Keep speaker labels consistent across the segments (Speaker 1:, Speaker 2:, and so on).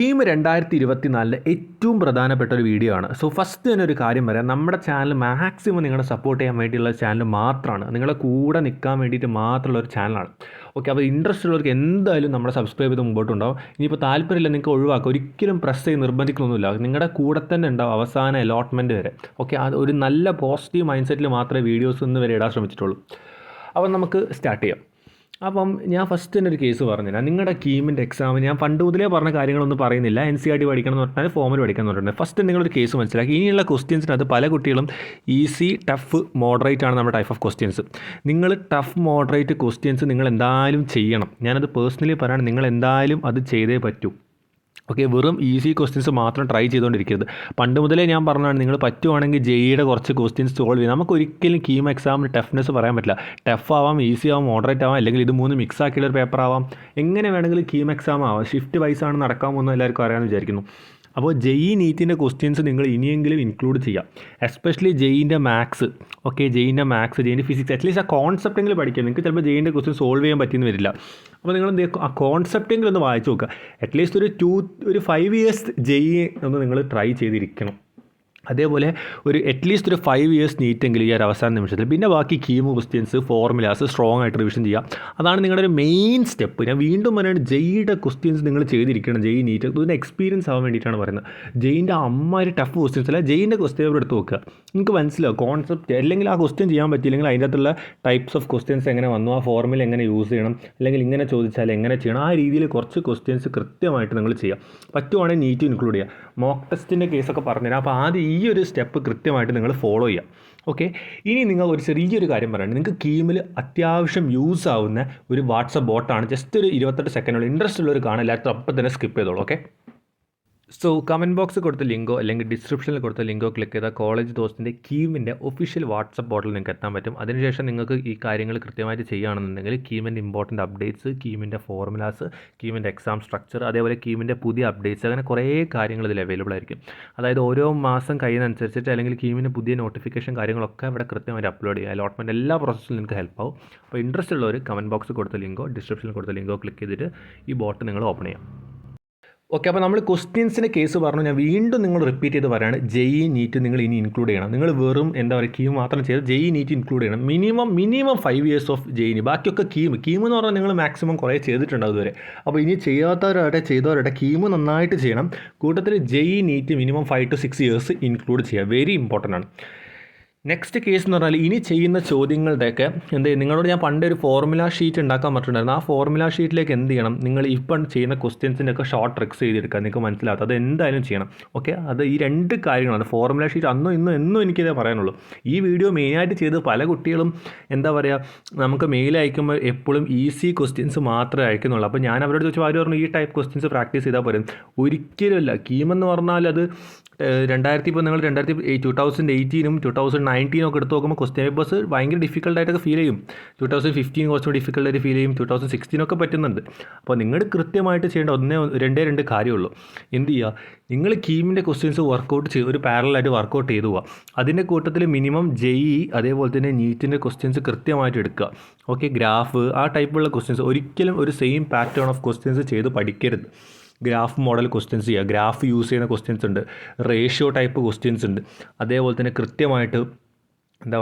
Speaker 1: Team 2024 ഏറ്റവും പ്രധാനപ്പെട്ട ഒരു വീഡിയോ ആണ്. സോ ഫസ്റ്റ് തന്നെ ഒരു കാര്യം പറയാം, നമ്മുടെ ചാനൽ മാക്സിമം നിങ്ങളെ സപ്പോർട്ട് ചെയ്യാൻ വേണ്ടിയുള്ള ചാനൽ മാത്രമാണ്, നിങ്ങളെ കൂടെ നിൽക്കാൻ വേണ്ടിയിട്ട് മാത്രമുള്ള ഒരു ചാനലാണ്. ഓക്കെ, അപ്പോൾ ഇൻട്രസ്റ്റ് ഉള്ളവർക്ക് എന്തായാലും നമ്മുടെ സബ്സ്ക്രൈബ് ചെയ്ത് മുമ്പോട്ടുണ്ടാവും. ഇനിയിപ്പോൾ താല്പര്യമില്ല നിങ്ങൾക്ക് ഒഴിവാക്കുക, ഒരിക്കലും പ്രസ് ചെയ്ത് നിർബന്ധിക്കുന്നൊന്നുമില്ല, നിങ്ങളുടെ കൂടെ തന്നെ ഉണ്ടാവും അവസാന അലോട്ട്മെൻറ്റ് വരെ. ഓക്കെ, അത് ഒരു നല്ല പോസിറ്റീവ് മൈൻഡ് സെറ്റിൽ മാത്രമേ വീഡിയോസ് ഇന്ന് വരെ ഇടാൻ ശ്രമിച്ചിട്ടുള്ളൂ. അപ്പോൾ നമുക്ക് സ്റ്റാർട്ട് ചെയ്യാം. അപ്പം ഞാൻ ഫസ്റ്റ് തന്നെ ഒരു കേസ് പറഞ്ഞുതരാം. നിങ്ങളുടെ കീമിൻ്റെ എക്സാം ഞാൻ പണ്ട് മുതലേ പറഞ്ഞ കാര്യങ്ങളൊന്നും പറയുന്നില്ല. NCERT പഠിക്കണം എന്ന് പറഞ്ഞാൽ ഫോമിൽ പഠിക്കണം എന്ന് പറഞ്ഞിട്ടുണ്ട്. ഫസ്റ്റ് നിങ്ങളൊരു കേസ് മനസ്സിലാക്കി, ഇനിയുള്ള ക്വസ്റ്റ്യൻസിനകത്ത് പല കുട്ടികളും ഈസി, ടഫ്, മോഡറേറ്റ് ആണ് നമ്മുടെ ടൈപ്പ് ഓഫ് ക്വസ്റ്റ്യൻസ്. നിങ്ങൾ ടഫ്, മോഡറേറ്റ് ക്വസ്റ്റ്യൻസ് നിങ്ങൾ എന്തായാലും ചെയ്യണം. ഞാനത് പേഴ്സണലി പറയുകയാണ്, നിങ്ങൾ എന്തായാലും അത് ചെയ്തേ പറ്റൂ. ഓക്കെ, വെറും ഈസി ക്വസ്റ്റ്യൻസ് മാത്രം ട്രൈ ചെയ്തുകൊണ്ടിരിക്കരുത്. പണ്ട് മുതലേ ഞാൻ പറഞ്ഞതാണ്, നിങ്ങൾ പറ്റുവാണെങ്കിൽ ജെയുടെ കുറച്ച് ക്വസ്റ്റ്യൻസ് സോൾവ് ചെയ്യും. നമുക്ക് ഒരിക്കലും കീം എക്സാമിന് ടഫ്നെസ് പറയാൻ പറ്റില്ല. ടഫ് ആവാം, ഈസി ആവാം, മോഡറേറ്റ് ആവാം, അല്ലെങ്കിൽ ഇത് മൂന്ന് മിക്സ് ആക്കിയുള്ളൊരു പേപ്പർ ആവാം. എങ്ങനെ വേണമെങ്കിലും കീം എക്സാം ആവാം. ഷിഫ്റ്റ് വൈസ് ആണ് നടക്കാമെന്ന് എല്ലാവർക്കും അറിയാമെന്ന് വിചാരിക്കുന്നു. അപ്പോൾ നീറ്റിൻ്റെ ക്വസ്റ്റ്യൻസ് നിങ്ങൾ ഇനിയെങ്കിലും ഇൻക്ലൂഡ് ചെയ്യാം. എസ്പെഷ്യലി ജെയിൻ്റെ മാത്സ്. ഓക്കെ, ജെയിൻ്റെ മാത്സ്, ജെയിൻ്റെ ഫിസിക്സ്, അറ്റ്ലീസ്റ്റ് ആ കോൺസെപ്റ്റെങ്കിലും പഠിക്കുക. നിങ്ങൾക്ക് ചിലപ്പോൾ ജെയിൻ്റെ ക്വസ്റ്റ്യൻ സോൾവ് ചെയ്യാൻ പറ്റിയെന്ന് വരില്ല. അപ്പോൾ നിങ്ങൾ എന്ത് ആ കോൺസെപ്റ്റെങ്കിലും ഒന്ന് വായിച്ച് നോക്കുക. അറ്റ്ലീസ്റ്റ് ഒരു 5 ഇയേഴ്സ് ജെയി ഒന്ന് നിങ്ങൾ ട്രൈ ചെയ്തിരിക്കണം. അതേപോലെ അറ്റ്ലീസ്റ്റ് ഒരു 5 ഇയേഴ്സ് നീറ്റെങ്കിലും ഈ ഒരു അവസാന നിമിഷത്തിൽ. പിന്നെ ബാക്കി കീമ് ക്വസ്റ്റ്യൻസ്, ഫോർമുലാസ് സ്ട്രോങ് ആയിട്ട് റിവിഷൻ ചെയ്യുക. അതാണ് നിങ്ങളുടെ ഒരു മെയിൻ സ്റ്റെപ്പ്. ഞാൻ വീണ്ടും പറയുന്നത്, ജെയിയുടെ ക്വസ്റ്റ്യൻസ് നിങ്ങൾ ചെയ്തിരിക്കണം. ജെയി നീറ്റ് ഇതിൻ്റെ എക്സ്പീരിയൻസ് ആവാൻ വേണ്ടിയിട്ടാണ് പറയുന്നത്. ജെയിൻ്റെ അമ്മമാര് ടഫ് ക്വസ്റ്റ്യൻസ് അല്ല, ജെയിൻ്റെ ക്വസ്റ്റ്യൻ പേപ്പർ എടുത്ത് നോക്കുക. നിങ്ങൾക്ക് മനസ്സിലാവും കോൺസെപ്റ്റ്. അല്ലെങ്കിൽ ആ ക്വസ്റ്റ്യൻ ചെയ്യാൻ പറ്റിയില്ലെങ്കിൽ അതിൻ്റെ അകത്തുള്ള ടൈപ്സ് ഓഫ് ക്വസ്റ്റ്യൻസ് എങ്ങനെ വന്നു, ആ ഫോർമുല എങ്ങനെ യൂസ് ചെയ്യണം, അല്ലെങ്കിൽ ഇങ്ങനെ ചോദിച്ചാൽ എങ്ങനെ ചെയ്യണം, ആ രീതിയിൽ കുറച്ച് ക്വസ്റ്റ്യൻസ് കൃത്യമായിട്ട് നിങ്ങൾ ചെയ്യാം. പറ്റുവാണെങ്കിൽ നീറ്റ് ഇൻക്ലൂഡ് ചെയ്യുക. മോക്ക് ടെസ്റ്റിൻ്റെ കേസൊക്കെ പറഞ്ഞുതരാം. അപ്പോൾ ആദ്യം ഈ ഒരു സ്റ്റെപ്പ് കൃത്യമായിട്ട് നിങ്ങൾ ഫോളോ ചെയ്യുക. ഓക്കെ, ഇനി നിങ്ങൾ ഒരു ചെറിയൊരു കാര്യം പറയുന്നത്, നിങ്ങൾക്ക് കീമിൽ അത്യാവശ്യം യൂസ് ആവുന്ന ഒരു വാട്സപ്പ് ബോട്ടാണ്. ജസ്റ്റ് ഒരു 28 സെക്കൻഡുള്ള ഇൻട്രസ്റ്റ് ഉള്ളവർ കാണാൻ, എല്ലാത്തും അപ്പം തന്നെ സ്കിപ്പ് ചെയ്തോളൂ. ഓക്കെ, സോ കമൻറ്റ് ബോക്സ് കൊടുത്ത ലിങ്കോ അല്ലെങ്കിൽ ഡിസ്ക്രിപ്ഷനിൽ കൊടുത്ത ലിങ്കോ ക്ലിക്ക് ചെയ്താൽ കോളേജ് ദോസ്തിൻ്റെ കീമിൻ്റെ ഒഫീഷ്യൽ വാട്സപ്പ് ബോർഡിൽ നിങ്ങൾക്ക് എത്താൻ പറ്റും. അതിനുശേഷം നിങ്ങൾക്ക് ഈ കാര്യങ്ങൾ കൃത്യമായിട്ട് ചെയ്യുകയാണെന്നുണ്ടെങ്കിൽ കീമിൻ്റെ ഇമ്പോർട്ടൻറ്റ് അപ്ഡേറ്റ്സ്, കീമിൻ്റെ ഫോർമുലാസ്, കീമിൻ്റെ എക്സാം സ്ട്രക്ചർ, അതേപോലെ കീമിൻ്റെ പുതിയ അപ്ഡേറ്റ്സ്, അങ്ങനെ കുറേ കാര്യങ്ങൾ ഇതിൽ അവൈലബിൾ ആയിരിക്കും. അതായത് ഓരോ മാസം കഴിയുന്നതനുസരിച്ചിട്ട് അല്ലെങ്കിൽ കീമിന് പുതിയ നോട്ടിഫിക്കേഷൻ കാര്യങ്ങളൊക്കെ ഇവിടെ കൃത്യമായിട്ട് അപ്ലോഡ് ചെയ്യുക. അലോട്ട്മെൻറ്റ് എല്ലാ പ്രോസസ്സിലും നിങ്ങൾക്ക് ഹെൽപ്പ് ആവും. അപ്പോൾ ഇൻട്രസ്റ്റ് ഉള്ളവർ കമൻറ്റ് ബോക്സ് കൊടുത്ത ലിങ്കോ ഡിസ്ക്രിപ്ഷനിൽ കൊടുത്ത ലിങ്കോ ക്ലിക്ക് ചെയ്തിട്ട് ഈ ബോട്ട് നിങ്ങൾ ഓപ്പൺ ചെയ്യാം. ഓക്കെ, അപ്പോൾ നമ്മൾ ക്വസ്റ്റ്യൻസിൻ്റെ കേസ് പറഞ്ഞു. ഞാൻ വീണ്ടും നിങ്ങൾ റിപ്പീറ്റ് ചെയ്ത് പറയുകയാണ്, ജെയി നീറ്റ് നിങ്ങൾ ഇനി ഇൻക്ലൂഡ് ചെയ്യണം. നിങ്ങൾ വെറും കീം മാത്രം ചെയ്ത് ജെയി നീറ്റ് ഇൻക്ലൂഡ് ചെയ്യണം. മിനിമം 5 ഇയേഴ്സ് ഓഫ് ജെയിനി. ബാക്കിയൊക്കെ കീം എന്ന് പറഞ്ഞാൽ നിങ്ങൾ മാക്സിമം കുറേ ചെയ്തിട്ടുണ്ടാവും ഇതുവരെ. അപ്പോൾ ഇനി ചെയ്തവരുടെ കീം നന്നായിട്ട് ചെയ്യണം. കൂട്ടത്തിൽ JEE NEET minimum 5 to 6 years include ചെയ്യുക. വെരി ഇമ്പോർട്ടൻ്റ് ആണ്. നെക്സ്റ്റ് കേസ് എന്ന് പറഞ്ഞാൽ, ഇനി ചെയ്യുന്ന ചോദ്യങ്ങളുടെയൊക്കെ നിങ്ങളോട് ഞാൻ പണ്ട് ഒരു ഫോർമുല ഷീറ്റ് ഉണ്ടാക്കാൻ പറഞ്ഞിട്ടുണ്ടായിരുന്നു. ആ ഫോർമുല ഷീറ്റിലേക്ക് എന്ത് ചെയ്യണം, നിങ്ങൾ ഇപ്പം ചെയ്യുന്ന ക്വസ്റ്റ്യൻസിൻ്റെ ഒക്കെ ഷോർട്ട് ട്രിക്സ് ചെയ്തെടുക്കുക. നിങ്ങൾക്ക് മനസ്സിലാവും, അത് എന്തായാലും ചെയ്യണം. ഓക്കെ, അത് ഈ 2 കാര്യങ്ങളാണ്. ഫോർമുല ഷീറ്റ് എന്നും എനിക്കിതേ പറയാനുള്ളൂ. ഈ വീഡിയോ മെയിനായിട്ട് ചെയ്ത് പല കുട്ടികളും നമുക്ക് മെയിൽ അയക്കുമ്പോൾ എപ്പോഴും ഈസി ക്വസ്റ്റ്യൻസ് മാത്രമേ അയക്കുന്നുള്ളൂ. അപ്പോൾ ഞാൻ അവരോട് ചോദിച്ചു, അവർ പറഞ്ഞു ഈ ടൈപ്പ് ക്വസ്റ്റ്യൻസ് പ്രാക്ടീസ് ചെയ്താൽ പോലും. ഒരിക്കലുമല്ല. കീമെന്ന് പറഞ്ഞാൽ അത് 2018 2019 ഒക്കെ എടുത്ത് നോക്കുമ്പോൾ ക്വസ്റ്റ്യൻ പേപ്പേഴ്സ് ഭയങ്കര ഡിഫിക്കൽട്ടായിട്ടൊക്കെ ഫീൽ ചെയ്യും. 2015 കുറച്ചുകൂടി ഡിഫിക്കൽട്ടായിട്ട് ഫീൽ ചെയ്യും. 2016 ഒക്കെ പറ്റുന്നുണ്ട്. അപ്പോൾ നിങ്ങൾ കൃത്യമായിട്ട് ചെയ്യേണ്ട രണ്ട് കാര്യമുള്ളൂ. എന്ത് ചെയ്യുക, നിങ്ങൾ കീമിൻ്റെ ക്വസ്റ്റ്യൻസ് വർക്കൗട്ട് ചെയ്ത് ഒരു പാരലായിട്ട് വർക്കൗട്ട് ചെയ്തു പോവുക. അതിൻ്റെ കൂട്ടത്തിൽ മിനിമം ജെഇ അതേപോലെ തന്നെ നീറ്റിൻ്റെ ക്വസ്റ്റ്യൻസ് കൃത്യമായിട്ട് എടുക്കുക. ഓക്കെ, ഗ്രാഫ് ആ ടൈപ്പുള്ള ക്വസ്റ്റ്യൻസ് ഒരിക്കലും ഒരു സെയിം പാറ്റേൺ ഓഫ് ക്വസ്റ്റ്യൻസ് ചെയ്ത് പഠിക്കരുത്. ഗ്രാഫ് മോഡൽ ക്വസ്റ്റ്യൻസ് ചെയ്യുക. ഗ്രാഫ് യൂസ് ചെയ്യുന്ന ക്വസ്റ്റ്യൻസ് ഉണ്ട്, റേഷ്യോ ടൈപ്പ് ക്വസ്റ്റ്യൻസ് ഉണ്ട്. അതേപോലെ തന്നെ കൃത്യമായിട്ട്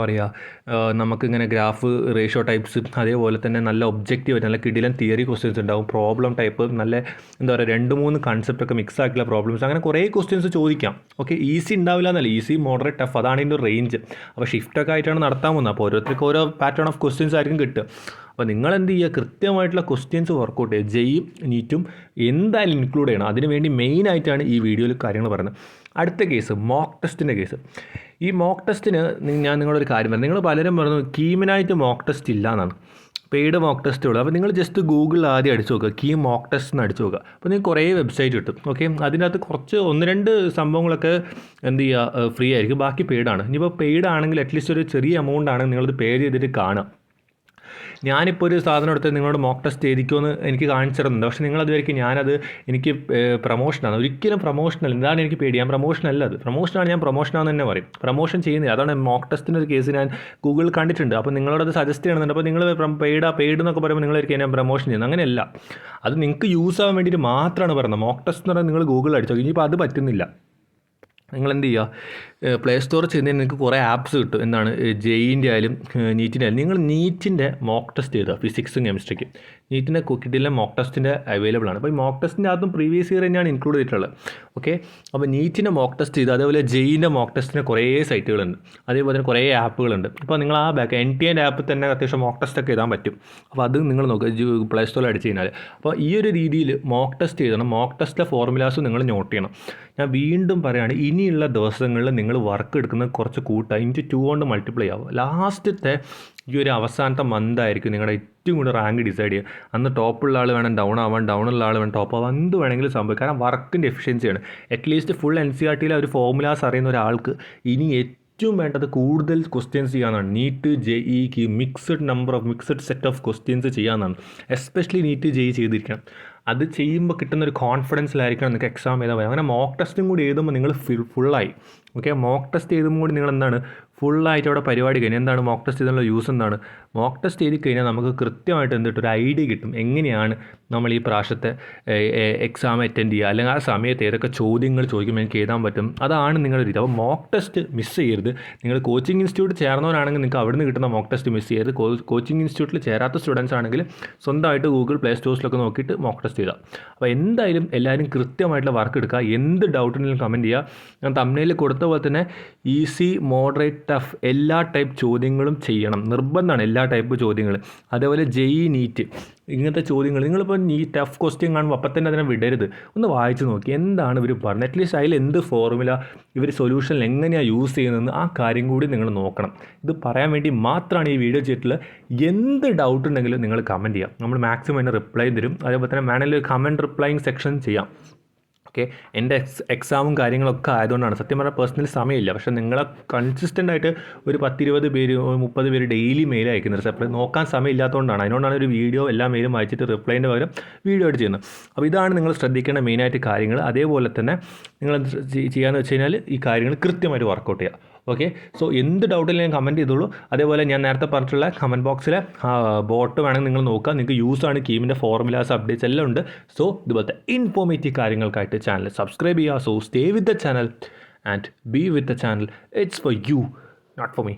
Speaker 1: നമുക്കിങ്ങനെ ഗ്രാഫ്, റേഷ്യോ ടൈപ്സ്, അതേപോലെ തന്നെ നല്ല ഒബ്ജക്റ്റീവ്, നല്ല കിടിലൻ തിയറി ക്വസ്റ്റ്യൻസ് ഉണ്ടാവും. പ്രോബ്ലം ടൈപ്പ്, നല്ല 2-3 കൺസെപ്റ്റൊക്കെ മിക്സ് ആക്കിയുള്ള പ്രോബ്ലംസ്, അങ്ങനെ കുറേ ക്വസ്റ്റ്യൻസ് ചോദിക്കാം. ഓക്കെ, ഈസി ഉണ്ടാവില്ല എന്നല്ല, ഈസി, മോഡറേറ്റ്, ടഫ്, അതാണ് ഇതിൻ്റെ റേഞ്ച്. അപ്പോൾ ഷിഫ്റ്റൊക്കെ ആയിട്ടാണ് നടത്താൻ പോകുന്നത്. അപ്പോൾ ഓരോരുത്തർക്ക് ഓരോ പാറ്റേൺ ഓഫ് ക്വസ്റ്റ്യൻസ് ആയിരിക്കും കിട്ടുക. അപ്പോൾ നിങ്ങൾ എന്ത് ചെയ്യുക, കൃത്യമായിട്ടുള്ള ക്വസ്റ്റ്യൻസ് വർക്കൗട്ട് ചെയ്യുക. ജെയും നീറ്റും എന്തായാലും ഇൻക്ലൂഡ് ചെയ്യണം. അതിനുവേണ്ടി മെയിനായിട്ടാണ് ഈ വീഡിയോയിൽ കാര്യങ്ങൾ പറയുന്നത്. അടുത്ത കേസ് മോക്ക് ടെസ്റ്റിൻ്റെ കേസ്. ഈ മോക്ക് ടെസ്റ്റിന് ഞാൻ നിങ്ങളൊരു കാര്യം പറഞ്ഞു. നിങ്ങൾ പലരും പറഞ്ഞു കീമിനായിട്ട് മോക്ക് ടെസ്റ്റ് ഇല്ല എന്നാണ്, പെയ്ഡ് മോക്ക് ടെസ്റ്റ് ഉള്ളൂ. അപ്പോൾ നിങ്ങൾ ജസ്റ്റ് ഗൂഗിളിൽ ആദ്യം അടിച്ചു നോക്കുക, കീം മോക്ക് ടെസ്റ്റ് എന്ന് അടിച്ചു നോക്കുക. അപ്പോൾ നിങ്ങൾക്ക് കുറേ വെബ്സൈറ്റ് കിട്ടും. ഓക്കെ, അതിനകത്ത് കുറച്ച് 1-2 സംഭവങ്ങളൊക്കെ ഫ്രീ ആയിരിക്കും, ബാക്കി പെയ്ഡാണ്. ഇനിയിപ്പോൾ പെയ്ഡ് ആണെങ്കിൽ അറ്റ്ലീസ്റ്റ് ഒരു ചെറിയ എമൗണ്ട് ആണെങ്കിൽ നിങ്ങളത് പേ ചെയ്തിട്ട് കാണുക. ഞാനിപ്പോൾ ഒരു സാധനം എടുത്ത് നിങ്ങളോട് മോക്ക് ടെസ്റ്റ് ചെയ്തിക്കുമെന്ന് എനിക്ക് കാണിച്ചു തരുന്നുണ്ട്. പക്ഷേ നിങ്ങളതുവരെയ്ക്കും ഞാനത് എനിക്ക് പ്രൊമോഷനാണ്, ഒരിക്കലും പ്രൊമോഷനല്ല. എന്താണ് എനിക്ക് പേടി, ഞാൻ പ്രൊമോഷനല്ല, അത് പ്രൊമോഷനാണ്, ഞാൻ പ്രൊമോഷനാണെന്ന് തന്നെ പറയും. പ്രൊമോഷൻ ചെയ്യുന്നില്ല. അതാണ് മോക്ക് ടെസ്റ്റിൻ്റെ ഒരു കേസ് ഞാൻ ഗൂഗിളിൽ കണ്ടിട്ടുണ്ട്. അപ്പോൾ നിങ്ങളോടത് സജസ്റ്റ് ചെയ്യണമെന്നുണ്ട്. അപ്പോൾ നിങ്ങൾ പെയ്ഡ് എന്നൊക്കെ പറയുമ്പോൾ നിങ്ങളായിരിക്കും ഞാൻ പ്രൊമോഷൻ ചെയ്യുന്നത്. അങ്ങനെയല്ല, അത് നിങ്ങൾക്ക് യൂസ് ആവാൻ വേണ്ടിയിട്ട് മാത്രമാണ് പറയുന്നത്. മോക്ക് ടെസ്റ്റ് എന്ന് പറഞ്ഞാൽ നിങ്ങൾ ഗൂഗിളിൽ അടിച്ചോ. ഇനിയിപ്പോൾ അത് പറ്റുന്നില്ല, നിങ്ങൾ എന്ത് ചെയ്യുക, പ്ലേ സ്റ്റോറിൽ ചെന്ന് നിങ്ങൾക്ക് കുറേ ആപ്സ് കിട്ടും. എന്താണ്, ജെയിൻ്റെ ആയാലും നീറ്റിൻ്റെ ആയാലും. നിങ്ങൾ നീറ്റിൻ്റെ മോക്ക് ടെസ്റ്റ് ചെയ്താൽ ഫിസിക്സും കെമിസ്ട്രിക്ക് നീറ്റിൻ്റെ കിട്ടിയില്ല മോക്ക് ടെസ്റ്റിൻ്റെ അവൈലബിൾ ആണ്. അപ്പോൾ ഈ മോക്ക് ടെസ്റ്റിൻ്റെ അതും പ്രീവിയസ് ഇയർ തന്നെയാണ് ഇൻക്ലൂഡ് ചെയ്തിട്ടുള്ളത്. ഓക്കെ, അപ്പോൾ നീറ്റിൻ്റെ മോക്ക് ടെസ്റ്റ് ചെയ്ത് അതേപോലെ ജെയിൻ്റെ മോക്ക് ടെസ്റ്റിന് കുറേ സൈറ്റുകളുണ്ട്, അതേപോലെ തന്നെ കുറേ ആപ്പുകളുണ്ട്. അപ്പോൾ നിങ്ങൾ ആ NTN ആപ്പിൽ തന്നെ അത്യാവശ്യം മോക്ക് ടെസ്റ്റ് ഒക്കെ എഴുതാൻ പറ്റും. അപ്പോൾ അത് നിങ്ങൾ നോക്കുക, പ്ലേ സ്റ്റോറിൽ അടിച്ച് കഴിഞ്ഞാൽ. അപ്പോൾ ഈ ഒരു രീതിയിൽ മോക്ക് ടെസ്റ്റ് ചെയ്യണം. മോക്ക് ടെസ്റ്റിലെ ഫോർമുലാസ് നിങ്ങൾ നോട്ട് ചെയ്യണം. ഞാൻ വീണ്ടും പറയുകയാണ്, ഇനിയുള്ള ദിവസങ്ങളിൽ നിങ്ങൾ വർക്ക് എടുക്കുന്നത് കുറച്ച് കൂട്ടുക, ഇൻറ്റു 2 കൊണ്ട് മൾട്ടിപ്ലൈ ആവും. ലാസ്റ്റത്തെ ഈ ഒരു അവസാനത്തെ മന്തായിരിക്കും നിങ്ങളുടെ ഏറ്റവും കൂടുതൽ റാങ്ക് ഡിസൈഡ് ചെയ്യുക. അന്ന് ടോപ്പുള്ള ആൾ വേണം ഡൗൺ ആവാൻ, ഡൗണുള്ള ആൾ വേണം ടോപ്പ് ആവാൻ, എന്ത് വേണമെങ്കിലും സംഭവിക്കും. കാരണം വർക്കിൻ്റെ എഫിഷ്യൻസിയാണ്. അറ്റ്ലീസ്റ്റ് ഫുൾ NCERTയിലെ ഒരു ഫോർമുലാസ് അറിയുന്ന ഒരാൾക്ക് ഇനി ഏറ്റവും വേണ്ടത് കൂടുതൽ ക്വസ്റ്റ്യൻസ് ചെയ്യാനാണ്. NEET JEE mixed set of questions ചെയ്യാനാണ്. എസ്പെഷ്യലി നീറ്റ് JEE ചെയ്തിരിക്കണം. അത് ചെയ്യുമ്പോൾ കിട്ടുന്നൊരു കോൺഫിഡൻസിലായിരിക്കണം നിങ്ങൾക്ക് എക്സാം എഴുതാൻ പറ്റും. അങ്ങനെ മോക്ക് ടെസ്റ്റും കൂടി എഴുതുമ്പോൾ നിങ്ങൾ ഫുള്ളായി. ഓക്കെ, മോക്ക് ടെസ്റ്റ് എഴുതുമ്പോൾ കൂടി നിങ്ങൾ എന്താണ്, ഫുള്ളായിട്ട് അവിടെ പരിപാടി കഴിഞ്ഞാൽ എന്താണ് മോക്ക് ടെസ്റ്റ് ചെയ്തുള്ള യൂസ് എന്താണ്. മോക്ക് ടെസ്റ്റ് ചെയ്ത് കഴിഞ്ഞാൽ നമുക്ക് കൃത്യമായിട്ട് എന്തിട്ട് ഒരു ഐഡിയ കിട്ടും, എങ്ങനെയാണ് നമ്മൾ ഈ പ്രാവശ്യത്തെ എക്സാം അറ്റൻഡ് ചെയ്യുക, അല്ലെങ്കിൽ ആ സമയത്ത് ഏതൊക്കെ ചോദ്യങ്ങൾ ചോദിക്കുമ്പോൾ എനിക്ക് എഴുതാൻ പറ്റും. അതാണ് നിങ്ങളുടെ രീതി. അപ്പോൾ മോക്ക് ടെസ്റ്റ് മിസ് ചെയ്യരുത്. നിങ്ങൾ കോച്ചിങ് ഇൻസ്റ്റിറ്റ്യൂട്ട് ചേർന്നവരാണെങ്കിൽ നിങ്ങൾക്ക് അവിടെ നിന്ന് കിട്ടുന്ന മോക്ക് ടെസ്റ്റ് മിസ് ചെയ്യരുത്. കോച്ചിങ് ഇൻസ്റ്റിറ്റ്യൂട്ടിൽ ചേരാത്ത സ്റ്റുഡൻസ് ആണെങ്കിൽ സ്വന്തമായിട്ട് ഗൂഗിൾ പ്ലേ സ്റ്റോഴ്സിലൊക്കെ നോക്കിയിട്ട് മോക്ക് ടെസ്റ്റ് ചെയ്താൽ. അപ്പോൾ എന്തായാലും എല്ലാവരും കൃത്യമായിട്ടുള്ള വർക്ക് എടുക്കുക. എന്ത് ഡൗട്ടുണ്ടെങ്കിലും കമൻറ്റ് ചെയ്യുക. ഞാൻ തംബ്നെയിലിൽ കൊടുത്ത പോലെ തന്നെ ഈസി, മോഡറേറ്റ്, ടഫ് എല്ലാ ടൈപ്പ് ചോദ്യങ്ങളും ചെയ്യണം, നിർബന്ധമാണ് എല്ലാ ടൈപ്പ് ചോദ്യങ്ങൾ. അതേപോലെ JEE നീറ്റ് ഇങ്ങനത്തെ ചോദ്യങ്ങൾ നിങ്ങളിപ്പോൾ ടഫ് ക്വസ്റ്റ്യൻ കാണുമ്പോൾ അപ്പം തന്നെ അതിനെ വിടരുത്, ഒന്ന് വായിച്ച് നോക്കി എന്താണ് ഇവർ പറഞ്ഞത്. അറ്റ്ലീസ്റ്റ് അതിൽ എന്ത് ഫോർമുല ഇവർ സൊല്യൂഷനിൽ എങ്ങനെയാണ് യൂസ് ചെയ്യുന്നതെന്ന് ആ കാര്യം കൂടി നിങ്ങൾ നോക്കണം. ഇത് പറയാൻ വേണ്ടി മാത്രമാണ് ഈ വീഡിയോ ചെയ്തിട്ടുള്ളത്. എന്ത് ഡൗട്ട് ഉണ്ടെങ്കിലും നിങ്ങൾ കമൻറ്റ് ചെയ്യാം, നമ്മൾ മാക്സിമം അതിന് റിപ്ലൈ തരും. അതേപോലെ തന്നെ വേണമെങ്കിൽ കമൻറ്റ് റിപ്ലൈയിങ് സെക്ഷൻ ചെയ്യാം. ഓക്കെ, എൻ്റെ എക്സാമും കാര്യങ്ങളൊക്കെ ആയതുകൊണ്ടാണ്. സത്യം പറഞ്ഞാൽ പേഴ്സണലി സമയമില്ല. പക്ഷേ നിങ്ങളെ കൺസിസ്റ്റൻ്റ് ആയിട്ട് ഒരു 10-20 പേര് 30 പേര് ഡെയിലി മെയിൽ അയക്കുന്നത്. സെപ്പറേറ്റ് നോക്കാൻ സമയമില്ലാത്തതുകൊണ്ടാണ്. അതിനോടാണ് ഒരു വീഡിയോ എല്ലാ മെയിലും അയച്ചിട്ട് റിപ്ലൈൻ്റെ പകരം വീഡിയോ ആയിട്ട് ചെയ്യുന്നത്. അപ്പോൾ ഇതാണ് നിങ്ങൾ ശ്രദ്ധിക്കേണ്ട മെയിനായിട്ട് കാര്യങ്ങൾ. അതേപോലെ തന്നെ നിങ്ങൾ ചെയ്യാന്ന് വെച്ച് കഴിഞ്ഞാൽ ഈ കാര്യങ്ങൾ കൃത്യമായിട്ട് വർക്കൗട്ട് ചെയ്യുക. ഓക്കെ, സോ എന്ത് ഡൗട്ടിലും ഞാൻ കമൻറ്റ് ചെയ്തോളൂ. അതേപോലെ ഞാൻ നേരത്തെ പറഞ്ഞിട്ടുള്ള കമൻറ്റ് ബോക്സിലെ ബോട്ട് വേണമെങ്കിൽ നിങ്ങൾ നോക്കുക. നിങ്ങൾക്ക് യൂസാണ്, കീമിൻ്റെ ഫോർമുലാസ് അപ്ഡേറ്റ്സ് എല്ലാം ഉണ്ട്. സോ ഇതുപോലത്തെ ഇൻഫോർമേറ്റീവ് കാര്യങ്ങൾക്കായിട്ട് ചാനൽ സബ്സ്ക്രൈബ് ചെയ്യുക. So stay with the channel and be with the channel. It's for you, not for me.